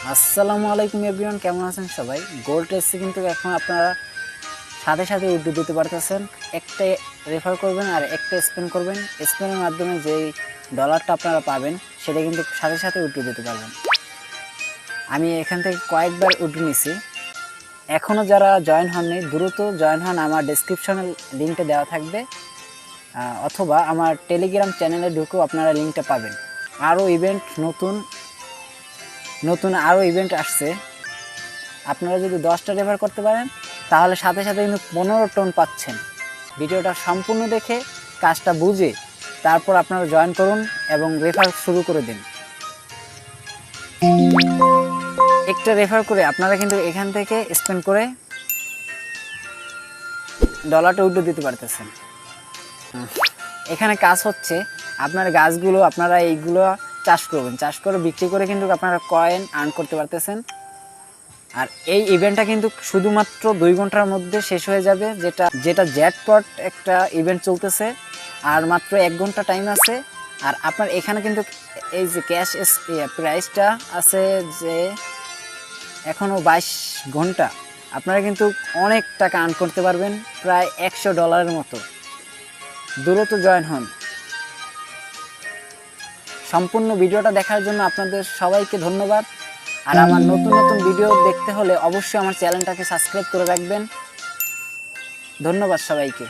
আসসালামু আলাইকুম এভরিওয়ান, কেমন আছেন সবাই? গোল্ড টেস্টে কিন্তু এখন আপনারা সাথে সাথে উইথড্র দিতে পারতেছেন। একটা রেফার করবেন আর একটা স্পেন করবেন, স্পেনের মাধ্যমে যেই ডলারটা আপনারা পাবেন সেটা কিন্তু সাথে সাথে উইথড্র দিতে পারবেন। আমি এখান থেকে কয়েকবার উইথড্র নিছি। এখনও যারা জয়েন হননি দ্রুত জয়েন হন, আমার ডেসক্রিপশনে লিঙ্কটা দেওয়া থাকবে, অথবা আমার টেলিগ্রাম চ্যানেলে ঢুকেও আপনারা লিঙ্কটা পাবেন। আরও ইভেন্ট নতুন নতুন আরও ইভেন্ট আসছে। আপনারা যদি 10টা রেফার করতে পারেন তাহলে সাথে সাথে কিন্তু 15 টন পাচ্ছেন। ভিডিওটা সম্পূর্ণ দেখে কাজটা বুঝে তারপর আপনারা জয়েন করুন এবং রেফার শুরু করে দিন। একটা রেফার করে আপনারা কিন্তু এখান থেকে স্পেন্ড করে ডলারটা উইথড্র দিতে পারতেছেন। এখানে কাজ হচ্ছে আপনার গাছগুলো আপনারা এইগুলো চাষ করবেন, চাষ করে বিক্রি করে কিন্তু আপনারা কয়েন আর্ন করতে পারতেছেন। আর এই ইভেন্টটা কিন্তু শুধুমাত্র 2 ঘন্টার মধ্যে শেষ হয়ে যাবে, যেটা জ্যাকপট একটা ইভেন্ট চলতেছে, আর মাত্র 1 ঘন্টা টাইম আছে। আর আপনার এখানে কিন্তু এই যে ক্যাশ প্রাইসটা আছে যে এখনও 22 ঘন্টা, আপনারা কিন্তু অনেক টাকা আর্ন করতে পারবেন, প্রায় $100 মতো। দ্রুত জয়েন হন। সম্পূর্ণ ভিডিওটা দেখার জন্য আপনাদের সবাইকে ধন্যবাদ। আর আমার নতুন নতুন ভিডিও দেখতে হলে অবশ্যই আমার চ্যানেলটাকে সাবস্ক্রাইব করে রাখবেন। ধন্যবাদ সবাইকে।